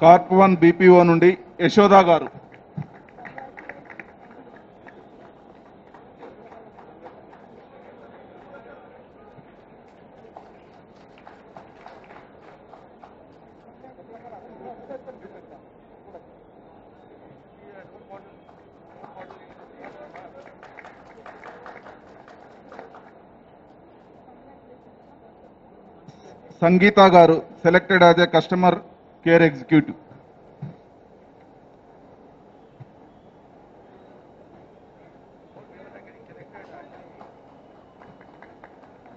Corp 1 BPO నుండి యశోదా గారు, సంగీత గారు selected as a customer care executive,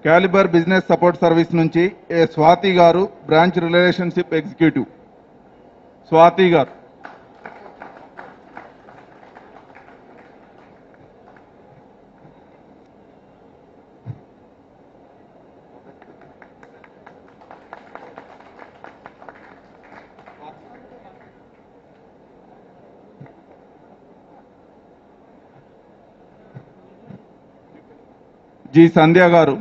calibre business support service నుంచి ఏ స్వాతి గారు బ్రాంచ్ రిలేషన్షిప్ ఎగ్జిక్యూటివ్. స్వాతి గారు, జి సంధ్య గారు,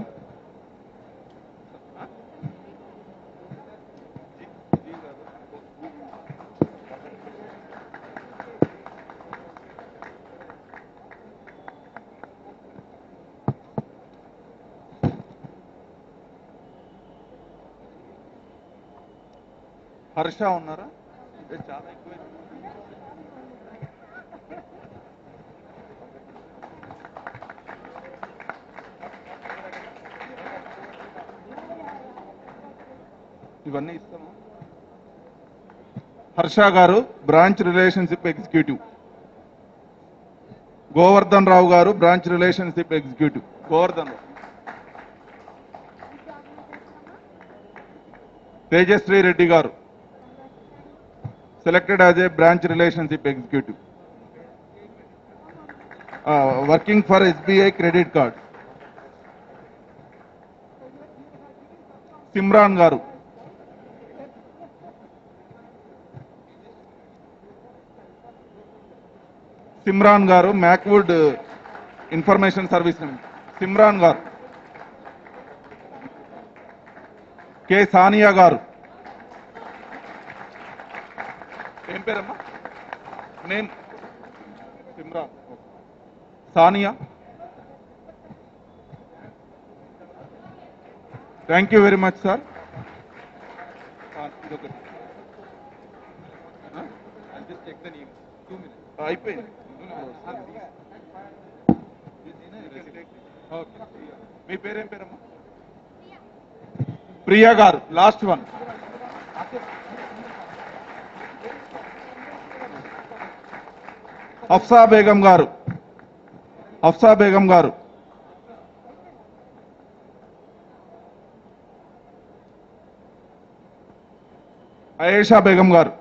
హర్ష ఉన్నారా? చాలా ఎక్కువ. ఇవన్నీ ఇస్తాము. హర్ష గారు బ్రాంచ్ రిలేషన్షిప్ ఎగ్జిక్యూటివ్. గోవర్ధన్ రావు గారు బ్రాంచ్ రిలేషన్షిప్ ఎగ్జిక్యూటివ్. గోవర్ధన్ రావు. తేజశ్రీ రెడ్డి గారు selected as a branch relationship executive, working for SBI credit card. Simran గారు, సిమ్రాన్ గారు మ్యాక్వుడ్ ఇన్ఫర్మేషన్ సర్వీస్. సిమ్రాన్ గారు. కె సానియా గారు. ఏం పేరమ్మా? Name Simran. Sania. Thank you very much sir. అయిపోయింది. మీ పేరేం పేరమ్మా? ప్రియా గారు. Last one. హఫ్సా బేగం గారు. హఫ్సా బేగం గారు. అయేషా బేగం గారు.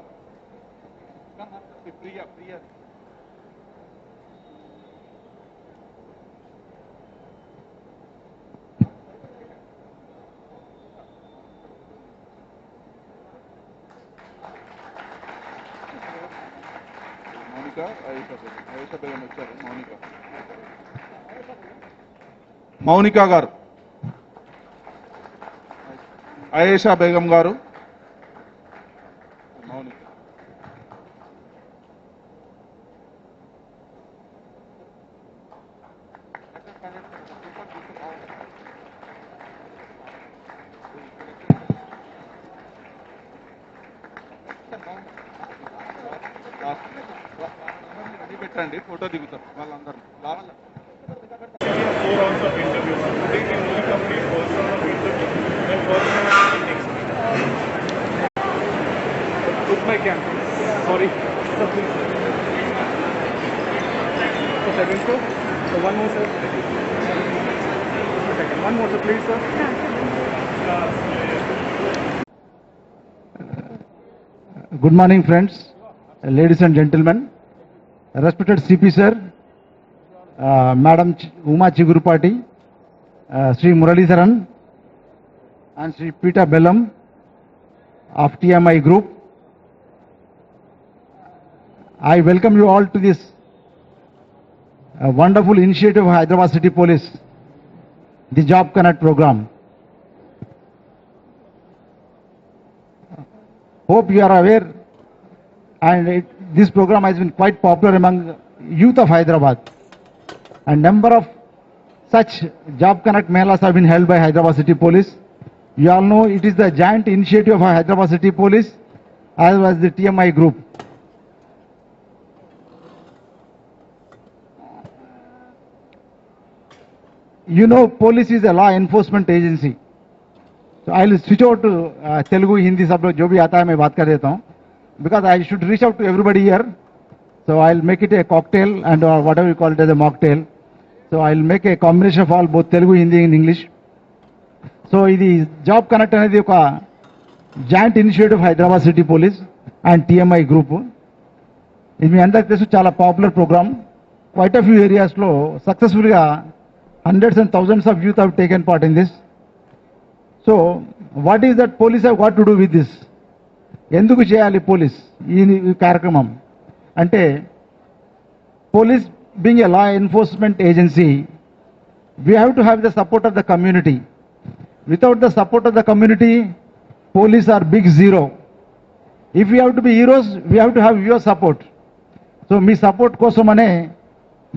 మౌనిక, అయేషా బేగం వచ్చారు. మౌనిక గారు. అయేషా బేగం గారు. మౌనిక. పెట్టండి, ఫోటో దిగుతాం వాళ్ళందరూ. Sorry. So second sir. So one more sir. Second. One more sir, please sir. Good morning friends, ladies and gentlemen, respected CP sir, Madam Uma Chigurupati, Sri Muralidharan and Sri Peter Bellam of TMI Group. I welcome you all to this wonderful initiative of Hyderabad City Police, the Job Connect program. Hope you are aware and this program has been quite popular among youth of Hyderabad. And number of such Job Connect Melas have been held by Hyderabad City Police. You all know it is the giant initiative of Hyderabad City Police as well as the TMI group. You know, police is a law enforcement agency. So I'll switch over to Telugu, Hindi, सब लोग जो भी आता है मैं बात कर देता हूँ, because I should reach out to everybody here. So I'll make it a cocktail and or whatever you call it as a mocktail. So I'll make a combination of all both Telugu, Hindi and English. So ఇది job connect అనేది ఒక joint initiative Hyderabad city police and TMI group. ఇది మీ అందరికి తెలుసు, చాలా popular programme. Quite of few ఏరియాస్లో సక్సెస్ఫుల్గా hundreds and thousands of youth have taken part in this. So what is that police have got to do with this? ఎందుకు చేయాలి police ఈ కార్యక్రమం అంటే, police being a law enforcement agency, we have to have the support of the community. Without the support of the community, police are big zero. If we have to be heroes, we have to have your support. So మీ support కోసమనే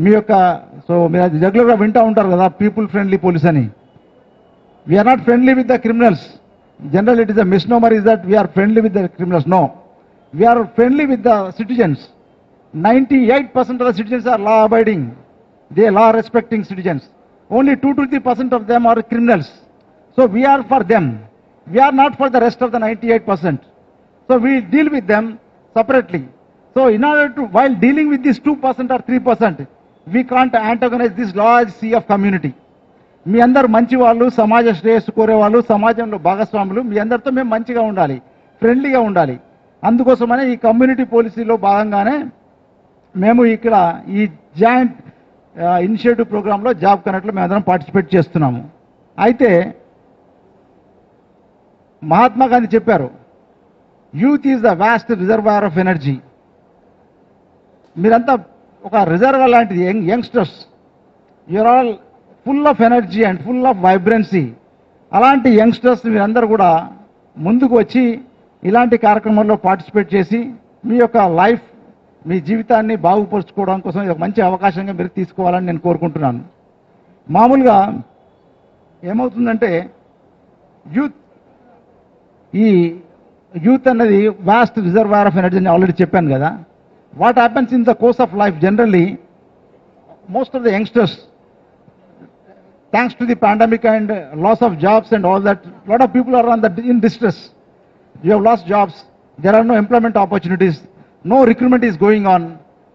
మీ యొక్క, so మీరు రెగ్యులర్గా వింటూ ఉంటారు కదా people friendly police అని. We are not friendly with the criminals. General it is a misnomer is that we are friendly with the criminals. No, we are friendly with the citizens. 98% of the citizens are law abiding. They are law respecting citizens. Only 2 to 3% of them are criminals. So we are for them. We are not for the rest of the 98%. So we deal with them separately. So in order to, while dealing with this 2% or 3%, we can't antagonize this large sea of community. మీ అందరు మంచి వాళ్ళు, సమాజ శ్రేయస్సు కోరే వాళ్ళు, సమాజంలో భాగస్వాములు, మీ అందరితో మేము మంచిగా ఉండాలి, ఫ్రెండ్లీగా ఉండాలి. అందుకోసమనే ఈ కమ్యూనిటీ పాలసీలో భాగంగానే మేము ఇక్కడ ఈ జాయింట్ ఇనిషియేటివ్ ప్రోగ్రాంలో జాబ్ కనెక్ట్లో మేము అందరం పార్టిసిపేట్ చేస్తున్నాము. అయితే మహాత్మా గాంధీ చెప్పారు, youth is the vast reservoir of energy. మీరంతా ఒక రిజర్వర్ లాంటిది, youngsters, you are all full of energy and full of vibrancy. అలాంటి యంగ్స్టర్స్ మీరందరూ కూడా ముందుకు వచ్చి ఇలాంటి కార్యక్రమంలో పార్టిసిపేట్ చేసి మీ యొక్క లైఫ్, మీ జీవితాన్ని బాగుపరుచుకోవడం కోసం ఇది ఒక మంచి అవకాశంగా మీరు తీసుకోవాలని నేను కోరుకుంటున్నాను. మామూలుగా ఏమవుతుందంటే ఈ యూత్ అన్నది వాస్ట్ రిజర్వాయర్ ఆఫ్ ఎనర్జీ అని ఆల్రెడీ చెప్పాను కదా. What happens in the course of life, generally most of the youngsters, thanks to the pandemic and loss of jobs and all that, lot of people are in distress. You have lost jobs, there are no employment opportunities, no recruitment is going on,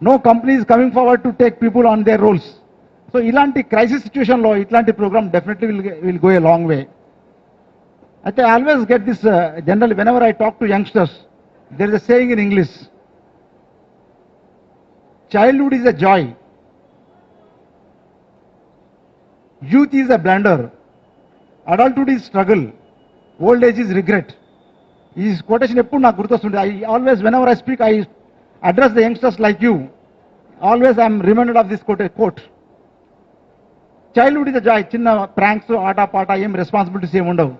no company is coming forward to take people on their roles. So ilanti crisis situation lo itlanti program definitely will go a long way. I always get this generally whenever I talk to youngsters, there is a saying in English, childhood is a joy, youth is a blunder, adulthood is struggle, old age is regret. This quotation eppudu naaku gurtostundi. I always, whenever I speak, I address the youngsters like you. Always I am reminded of this quote. Childhood is a joy, chinna pranks, aata paata, em responsibilities em undavu.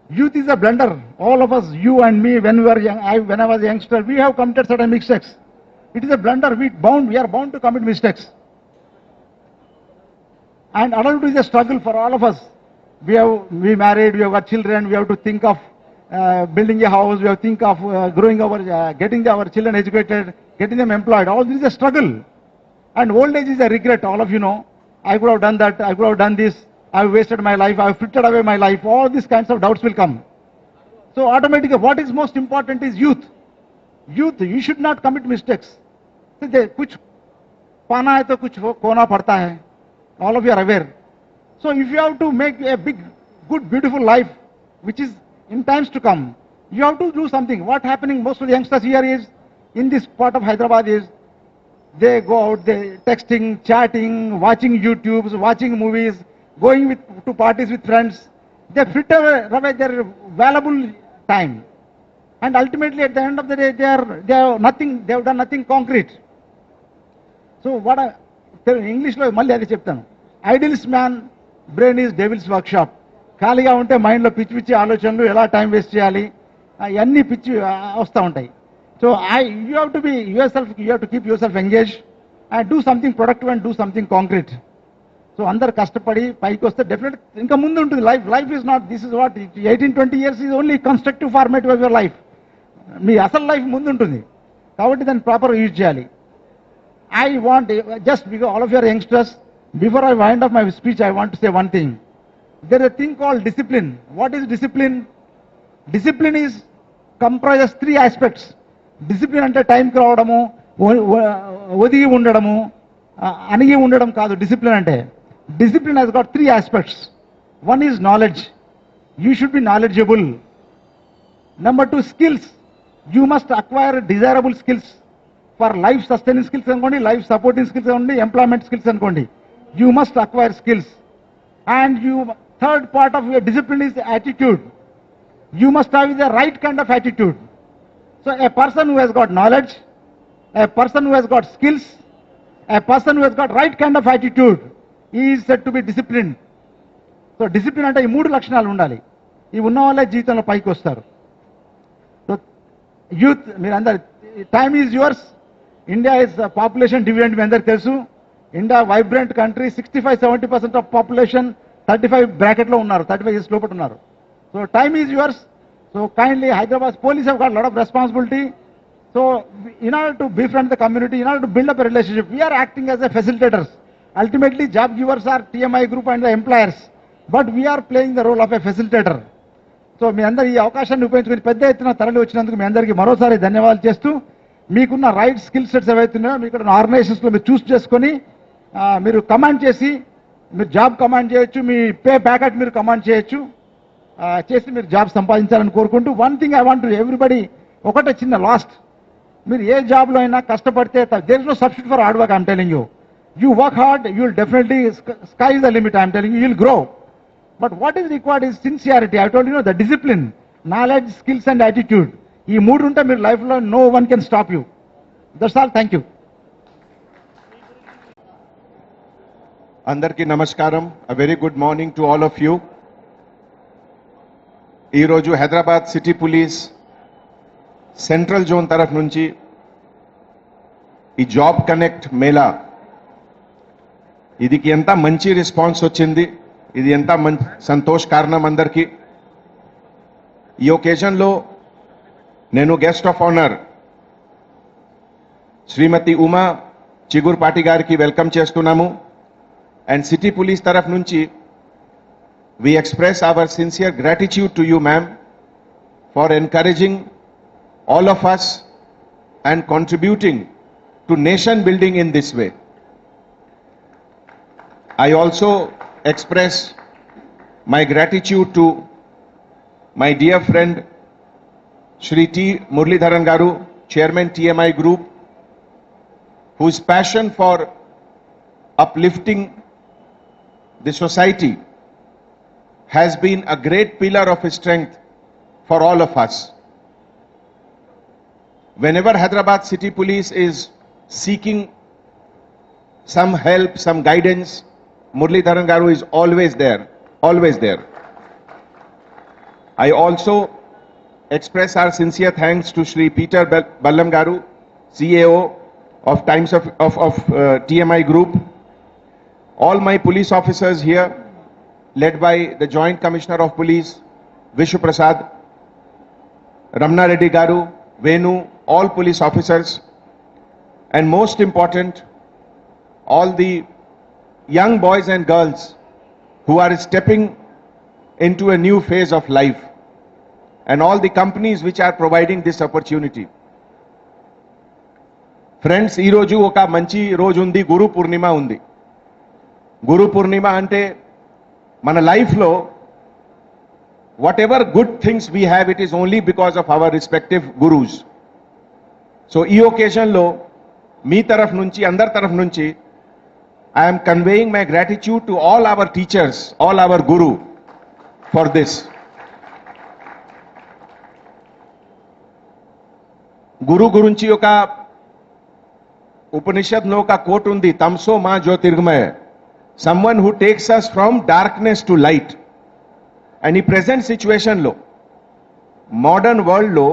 Youth is a blunder. All of us, you and me, when we were young, when I was a youngster, we have committed certain mistakes. It is a blunder. We are bound to commit mistakes. And adulthood is a struggle for all of us. We married, we have got children, we have to think of building a house, we have to think of growing getting our children educated, getting them employed. All this is a struggle. And old age is a regret. All of you know, I could have done that, I could have done this, I have wasted my life, I have frittered away my life. All these kinds of doubts will come. So automatically, what is most important is youth. Youth, you should not commit mistakes. कुछ पाना है तो कुछ खोना पड़ता है. All of you are aware. So if you have to make a big, good, beautiful life, which is in times to come, you have to do something. What happening most of the youngsters here is, in this part of Hyderabad is, they go out, they texting, chatting, watching YouTubes, watching movies, going to parties with friends. They fritter away their valuable time. And ultimately at the end of the day, they have done nothing concrete. So what ఇంగ్లీష్లో మళ్ళీ అది చెప్తాను. Idle's man brain is devil's workshop. ఖాళీగా ఉంటే మైండ్లో పిచ్చి పిచ్చి ఆలోచనలు, ఎలా టైం వేస్ట్ చేయాలి, అన్నీ పిచ్చి వస్తూ ఉంటాయి. So you have to be yourself, you have to keep yourself engaged and do something productive and do something concrete. So అందరు కష్టపడి పైకి వస్తే డెఫినెట్ ఇంకా ముందు ఉంటుంది life. Life is not this is what 18-20 years is only constructive formative of your life. మీ అసలు life ముందు ఉంటుంది కాబట్టి దాన్ని ప్రాపర్గా యూజ్ చేయాలి. I want, just because all of you are youngsters, before I wind up my speech, I want to say one thing. There is a thing called discipline. What is discipline? Discipline is comprises 3 aspects. Discipline అంటే టైంకి రావడము, ఒదిగి ఉండడము, అణిగి ఉండడం కాదు. Discipline అంటే discipline has got 3 aspects. One is knowledge. You should be knowledgeable. Number 2, skills. You must acquire desirable skills for life sustaining skills అనుకోండి, లైఫ్ సపోర్టింగ్ స్కిల్స్ అనుకోండి, ఎంప్లాయ్మెంట్ స్కిల్స్ అనుకోండి. You must acquire skills. And third part of your discipline is attitude. You must have the right kind of attitude. So a person who has got knowledge, a person who has got skills, a person who has got right kind of attitude, he is said to be disciplined. So discipline అంటే ఈ 3 లక్షణాలు ఉండాలి. ఇవి ఉన్న వాళ్ళే జీవితంలో పైకి వస్తారు. సో యూత్ మీరందరూ, time is yours. India is population dividend మీ అందరికి తెలుసు. India vibrant country, 65-70% of population 35 బ్రాకెట్లో ఉన్నారు, 35 years లోపల ఉన్నారు. So time is yours. So kindly Hyderabad police have got a lot of responsibility. So in order to befriend the community, in order to build up a relationship, we are acting as a facilitators. Ultimately job givers are TMI group and the employers, but we are playing the role of a facilitator. So మీ అందరు ఈ అవకాశాన్ని ఉపయోగించుకుని పెద్ద ఎత్తున తరలి వచ్చినందుకు మీ అందరికీ మరోసారి ధన్యవాదాలు చేస్తూ, మీకున్న రైట్ స్కిల్ సెట్స్ ఏవైతున్నాయో మీకు ఆర్గనైజేషన్స్లో మీరు చూస్ చేసుకొని మీరు కమాండ్ చేసి, మీరు జాబ్ కమాండ్ చేయొచ్చు, మీ పే ప్యాకెట్ మీరు కమాండ్ చేయొచ్చు, చేసి మీరు జాబ్ సంపాదించాలని కోరుకుంటూ, one thing I want to everybody, ఒకటే చిన్న లాస్ట్, మీరు ఏ జాబ్లో అయినా కష్టపడితే there is no substitute for hard work. I'm telling you, you work hard, you will definitely sky is the limit. I'm telling you, you will grow. But what is required is sincerity. I told you, the discipline, knowledge, skills and attitude. ఈ 3 ఉంటే మీరు లైఫ్లో no one can stop you. That's all. Thank you. అందరికీ నమస్కారం. A very good morning to all of you. ఈరోజు Hyderabad city police central zone తరఫు నుంచి ఈ జాబ్ కనెక్ట్ మేళా, ఇదికి ఎంత మంచి రెస్పాన్స్ వచ్చింది, ఇది ఎంత సంతోష కారణం అందరికీ. ఈ ఒకేజన్లో నేను గెస్ట్ ఆఫ్ ఆనర్ శ్రీమతి ఉమా చిగుర్పాటి గారికి వెల్కమ్ చేస్తున్నాము. అండ్ సిటీ పోలీస్ తరఫు నుంచి we express our sincere gratitude to you, ma'am, for encouraging all of us and contributing to nation building in this way. I also express my gratitude to my dear friend Shri T. Muralidharan Garu, Chairman TMI Group, whose passion for uplifting the society has been a great pillar of strength for all of us. Whenever Hyderabad City Police is seeking some help, some guidance, Muralidharan Garu is always there, always there. I also express our sincere thanks to Shri Peter Ballam Garu, CAO of Times of TMI Group, all my police officers here, led by the Joint Commissioner of Police, Vishnu Prasad, Ramna Reddy Garu, Venu, all police officers, and most important, all the young boys and girls who are stepping into a new phase of life, and all the companies which are providing this opportunity. Friends, ee roju oka manchi roju undi, Guru Purnima undi. Guru Purnima ante మన లైఫ్లో whatever good things we have, it is only because of our respective gurus. So ఈ occasionలో మీ తరఫు నుంచి, అందరి తరఫు నుంచి, I am conveying my gratitude to all our teachers, all our guru for this. గురు గురించి ఒక ఉపనిషత్లో ఒక కోట్ ఉంది, తమసో మా జ్యోతిర్గమయ. Someone who takes us from darkness to light. And in present situation lo, modern world lo,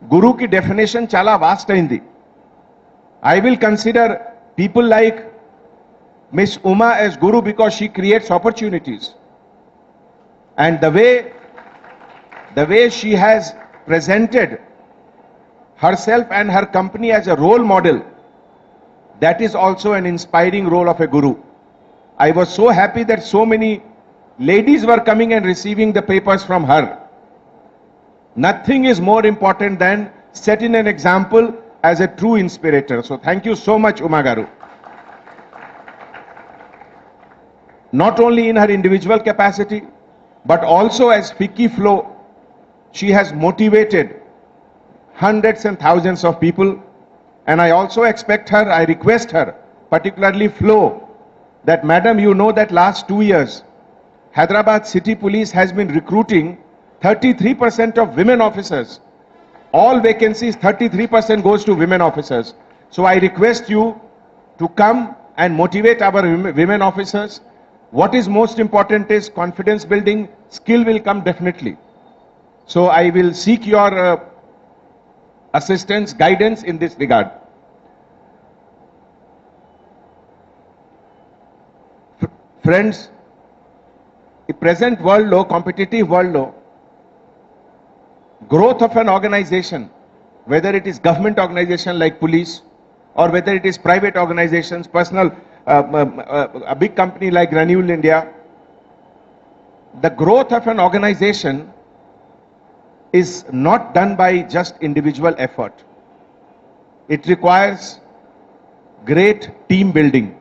Guru ki definition chala vast aindi. I will consider people like Miss Uma as Guru because she creates opportunities. And the way she has presented herself and her company as a role model, that is also an inspiring role of a Guru. I was so happy that so many ladies were coming and receiving the papers from her. Nothing is more important than setting an example as a true inspirator. So thank you so much, Uma Garu. Not only in her individual capacity, but also as FICCI Flow, she has motivated hundreds and thousands of people. And I also expect her, I request her, particularly Flow, that madam, you know that last 2 years, Hyderabad City Police has been recruiting 33% of women officers. All vacancies, 33% goes to women officers. So I request you to come and motivate our women officers. What is most important is confidence building. Skill will come definitely. So I will seek your assistance, guidance in this regard. Friends, the present world law, competitive world law, growth of an organization, whether it is government organization like police, or whether it is private organizations, personal, a big company like Renewal India, the growth of an organization is not done by just individual effort. It requires great team building.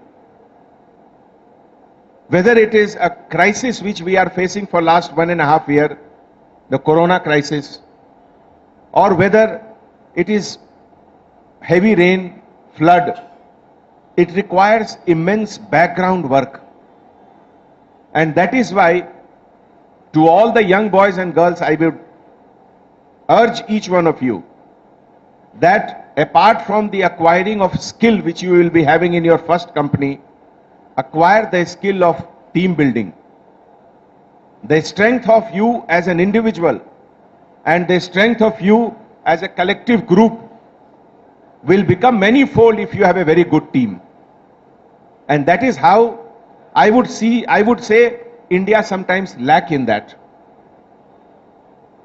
Whether it is a crisis which we are facing for last 1.5 years, the corona crisis, or whether it is heavy rain, flood, it requires immense background work. And that is why, to all the young boys and girls, I will urge each one of you that apart from the acquiring of skill which you will be having in your first company, acquire the skill of team building. The strength of you as an individual and the strength of you as a collective group will become manifold if you have a very good team. And that is how I would say India sometimes lack in that.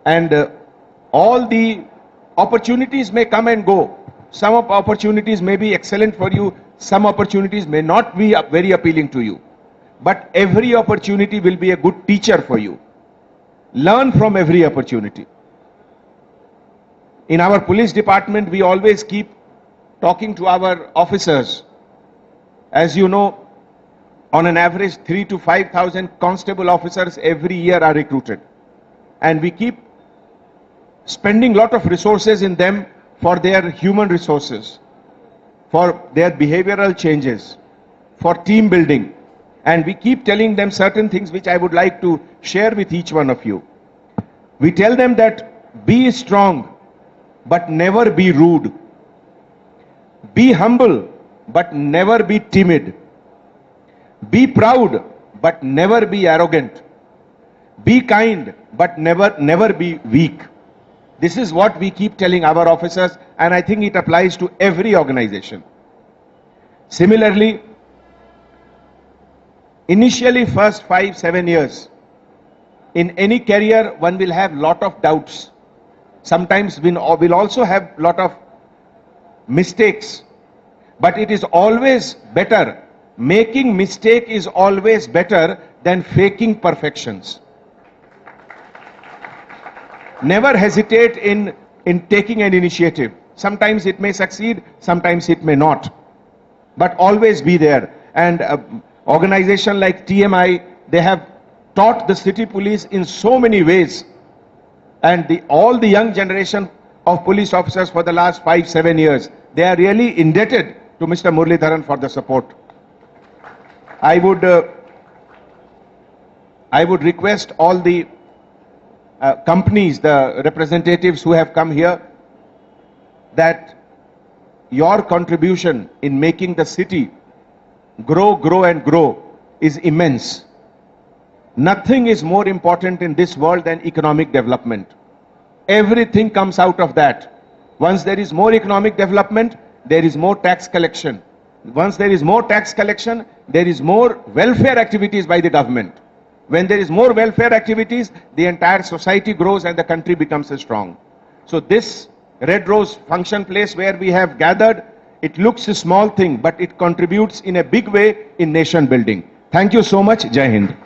And all the opportunities may come and go. Some opportunities may be excellent for you, some opportunities may not be very appealing to you. But every opportunity will be a good teacher for you. Learn from every opportunity. In our police department, we always keep talking to our officers. As you know, on an average 3,000 to 5,000 constable officers every year are recruited. And we keep spending a lot of resources in them for their human resources, for their behavioral changes, for team building. And we keep telling them certain things which I would like to share with each one of you. We tell them that be strong, but never be rude. Be humble, but never be timid. Be proud, but never be arrogant. Be kind, but never be weak. This is what we keep telling our officers, and I think it applies to every organization. Similarly, initially first 5-7 years, in any career one will have lot of doubts. Sometimes we'll also have lot of mistakes. But it is always better, making mistake is always better than faking perfections. Never hesitate in taking an initiative. Sometimes it may succeed, sometimes it may not. But always be there. And organization like TMI, they have taught the city police in so many ways. And all the young generation of police officers for the last 5-7 years, they are really indebted to Mr. Muralidharan for the support. I would request all the companies, the representatives who have come here, that your contribution in making the city grow and grow is immense. Nothing is more important in this world than economic development. Everything comes out of that. Once there is more economic development, there is more tax collection. Once there is more tax collection, there is more welfare activities by the government. When there is more welfare activities, the entire society grows and the country becomes strong. So this Red Rose function place where we have gathered, it looks a small thing, but it contributes in a big way in nation building. Thank you so much. Jai Hind.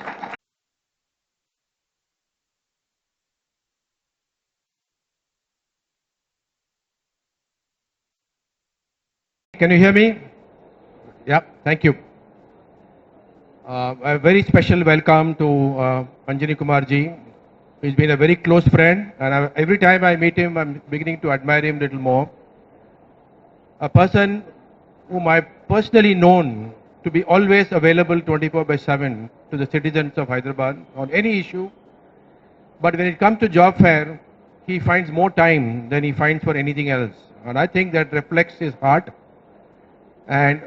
Can you hear me? Yeah, thank you. A very special welcome to Anjani Kumarji. He's been a very close friend, and every time I meet him, I'm beginning to admire him a little more. A person whom I personally known to be always available 24/7 to the citizens of Hyderabad on any issue. But when it comes to job fair, he finds more time than he finds for anything else. And I think that reflects his heart. And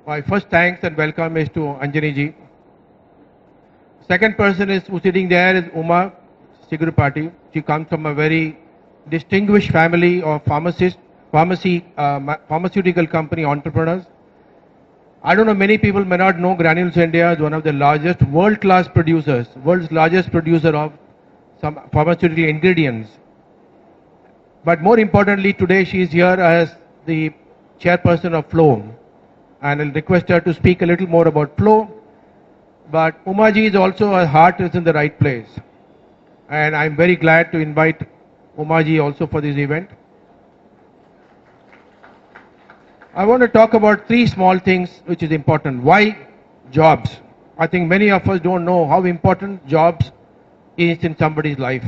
my first thanks and welcome is to Anjani ji. Second person is who's sitting there is Uma Sigurupati. She comes from a very distinguished family of pharmaceutical company entrepreneurs. I don't know, many people may not know Granules India is one of the largest world's largest producer of some pharmaceutical ingredients. But more importantly, today she is here as the chairperson of Flow. And I'll request her to speak a little more about Flow. But Umaji is also, her heart is in the right place. And I'm very glad to invite Umaji also for this event. I want to talk about three small things which is important. Why jobs? I think many of us don't know how important jobs is in somebody's life.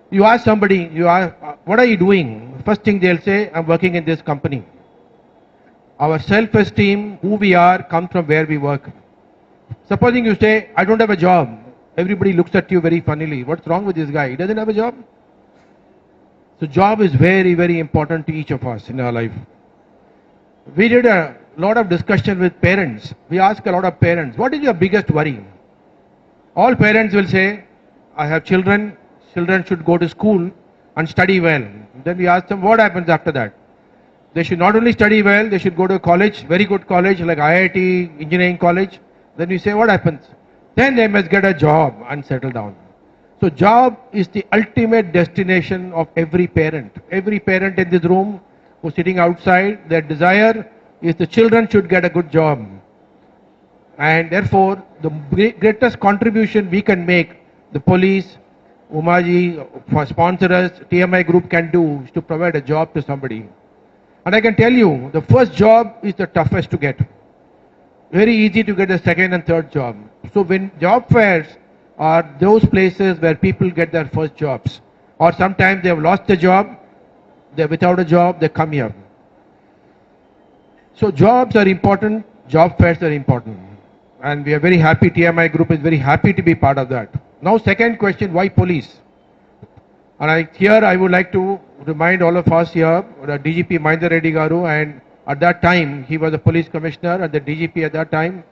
You ask somebody, what are you doing? First thing they'll say, I'm working in this company. Our self-esteem, who we are, comes from where we work. Supposing you say, I don't have a job. Everybody looks at you very funnily. What's wrong with this guy? He doesn't have a job. So job is very, very important to each of us in our life. We did a lot of discussion with parents. We asked a lot of parents, what is your biggest worry? All parents will say, I have children. Children should go to school and study well. Then we ask them, what happens after that? They should not only study well, they should go to a college, very good college like IIT, engineering college. Then we say, what happens? Then they must get a job and settle down. So job is the ultimate destination of every parent. Every parent in this room who's sitting outside, their desire is the children should get a good job. And therefore, the greatest contribution we can make, the police, Umaji, for sponsors, TMI group can do is to provide a job to somebody. And I can tell you, the first job is the toughest to get. Very easy to get the second and third job. So when job fairs are those places where people get their first jobs, or sometimes they have lost their job, they're without a job, they come here. So jobs are important, job fairs are important. And we are very happy, TMI group is very happy to be part of that. Now second question, why police? And here I would like to remind all of us here, DGP Mahendra Reddy Garu, and at that time he was the police commissioner and the DGP at that time.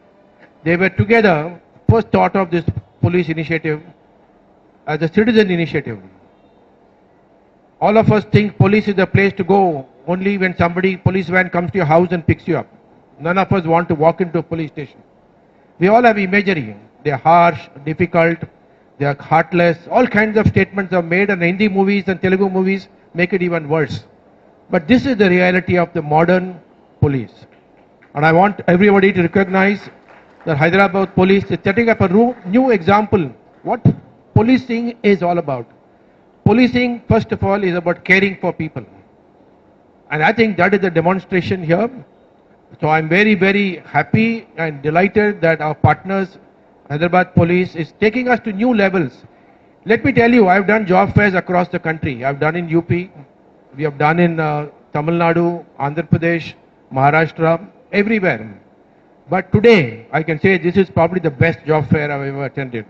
They were together, first thought of this police initiative as a citizen initiative. All of us think police is the place to go only when police van comes to your house and picks you up. None of us want to walk into a police station. We all have imagery. They are harsh, difficult, they are heartless. All kinds of statements are made, and Hindi movies and Telugu movies make it even worse. But this is the reality of the modern police. And I want everybody to recognize that Hyderabad police is setting up a new example. What policing is all about. Policing, first of all, is about caring for people. And I think that is the demonstration here. So I'm very, very happy and delighted that our partners, Hyderabad Police, is taking us to new levels. Let me tell you, I've done job fairs across the country. I've done in UP, we have done in Tamil Nadu, Andhra Pradesh, Maharashtra, everywhere. But today, I can say this is probably the best job fair I've ever attended.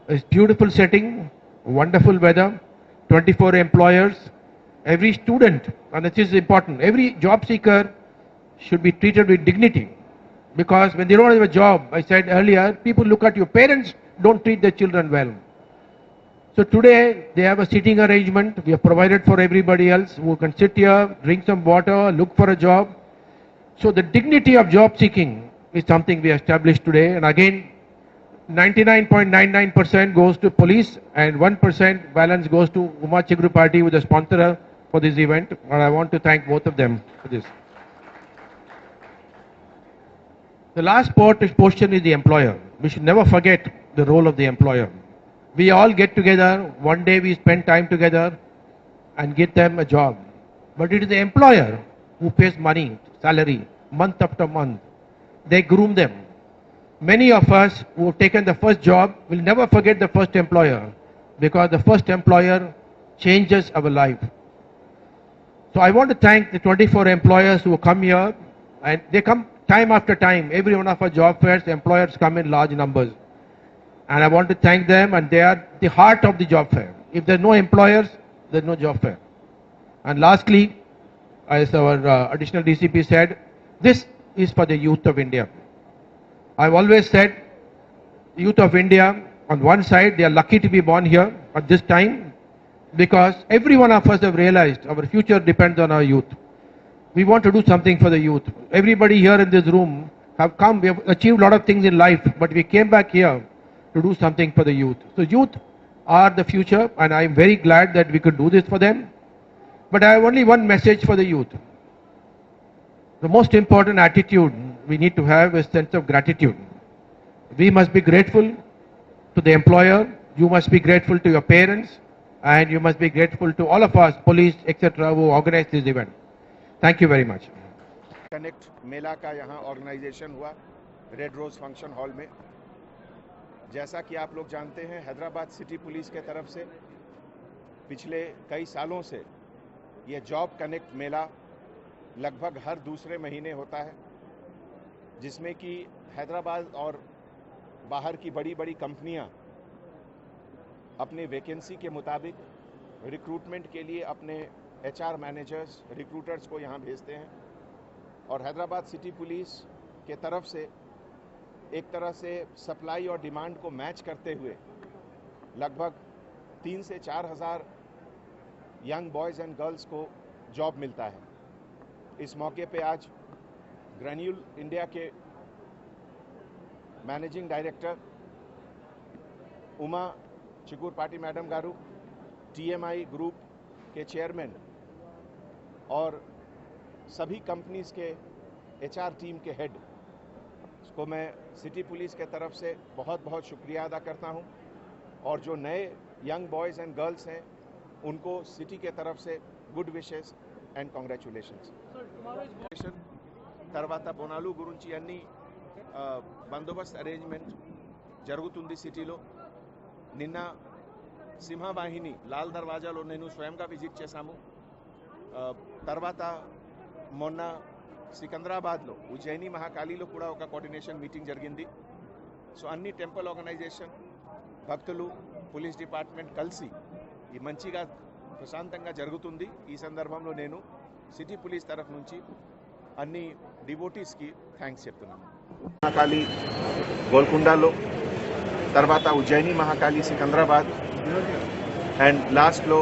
It's beautiful setting, wonderful weather, 24 employers, every student, and this is important, every job seeker should be treated with dignity. Because when they don't have a job, I said earlier, people look at you. Parents don't treat their children well. So today they have a seating arrangement. We have provided for everybody else who can sit here, drink some water, look for a job. So the dignity of job seeking is something we established today. And again, 99.99% goes to police and 1% balance goes to Uma Chigru Party, with the sponsor for this event. And I want to thank both of them for this. The last portion is the employer. We should never forget the role of the employer. We all get together, one day we spend time together and get them a job. But it is the employer who pays money, salary, month after month. They groom them. Many of us who have taken the first job will never forget the first employer, because the first employer changes our life. So I want to thank the 24 employers who come here, and they come time after time. Every one of our job fairs, the employers come in large numbers. And I want to thank them, and they are the heart of the job fair. If there are no employers, there is no job fair. And lastly, as our additional DCP said, this is for the youth of India. I've always said, youth of India, on one side, they are lucky to be born here at this time, because every one of us have realized our future depends on our youth. We want to do something for the youth. Everybody here in this room have come, we have achieved a lot of things in life, but we came back here to do something for the youth. So youth are the future, and I am very glad that we could do this for them. But I have only one message for the youth. The most important attitude we need to have is sense of gratitude. We must be grateful to the employer, you must be grateful to your parents, and you must be grateful to all of us, police, etc., who organized this event. Thank you very much. Connect Mela का यहाँ organisation हुआ red rose function hall में। जैसा कि आप लोग जानते हैं, हैदराबाद सिटी पुलिस के तरफ से पिछले कई सालों से ये जॉब कनेक्ट मेला लगभग हर दूसरे महीने होता है, जिसमें कि हैदराबाद और बाहर की बड़ी बड़ी कंपनियां अपने वैकेंसी के मुताबिक रिक्रूटमेंट के लिए अपने HR मैनेजर्स, रिक्रूटर्स को यहाँ भेजते हैं। और हैदराबाद सिटी पुलिस के तरफ से एक तरह से सप्लाई और डिमांड को मैच करते हुए लगभग 3 से 4 हज़ार यंग बॉयज़ एंड गर्ल्स को जॉब मिलता है। इस मौके पे आज ग्रैन्यूल इंडिया के मैनेजिंग डायरेक्टर उमा चिगुर पाटी मैडम गारू, TMI ग्रुप के चेयरमैन और सभी कंपनीज के HR टीम के हेड को मैं सिटी पुलिस के तरफ से बहुत बहुत शुक्रिया अदा करता हूं। और जो नए यंग बॉयज़ एंड गर्ल्स हैं उनको सिटी के तरफ से गुड विशेस అండ్ కంగ్రాచ్యులేషన్స్. తర్వాత బోనాలు గురించి అన్ని బందోబస్తు అరేంజ్మెంట్ జరుగుతుంది సిటీలో. నిన్న సింహవాహిని లాల్ దర్వాజాలో నేను స్వయంగా విజిట్ చేశాము. తర్వాత మొన్న సికింద్రాబాద్లో ఉజ్జయిని మహాకాళీలో కూడా ఒక కోఆర్డినేషన్ మీటింగ్ జరిగింది. సో అన్ని టెంపుల్ ఆర్గనైజేషన్, భక్తులు, పోలీస్ డిపార్ట్మెంట్ కలిసి ఈ మంచిగా ప్రశాంతంగా జరుగుతుంది. ఈ సందర్భంలో నేను సిటీ పోలీస్ తరఫు నుంచి అన్ని డివోటీస్కి థ్యాంక్స్ చెప్తున్నాను. మహాకాళీ గోల్కొండలో, తర్వాత ఉజ్జయిని మహాకాళీ సికింద్రాబాద్ అండ్ లాస్ట్లో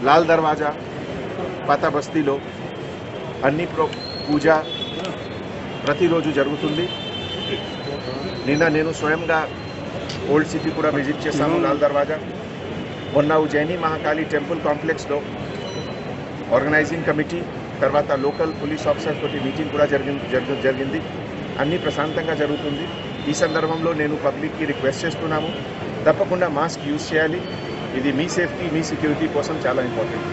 లాల్ దర్వాజా పాత బస్తీలో అన్ని పూజ ప్రతిరోజు జరుగుతుంది. నిన్న నేను స్వయంగా ఓల్డ్ సిటీ కూడా విజిట్ చేశాను, లాల్ దర్వాజా. మొన్న ఉజ్జయిని మహాకాళీ టెంపుల్ కాంప్లెక్స్లో ఆర్గనైజింగ్ కమిటీ తర్వాత లోకల్ పోలీస్ ఆఫీసర్స్ తోటి మీటింగ్ కూడా జరిగింది. అన్నీ ప్రశాంతంగా జరుగుతుంది. ఈ సందర్భంలో నేను పబ్లిక్కి రిక్వెస్ట్ చేస్తున్నాము, తప్పకుండా మాస్క్ యూజ్ చేయాలి. ఇది మీ సేఫ్టీ, మీ సెక్యూరిటీ కోసం చాలా ఇంపార్టెంట్.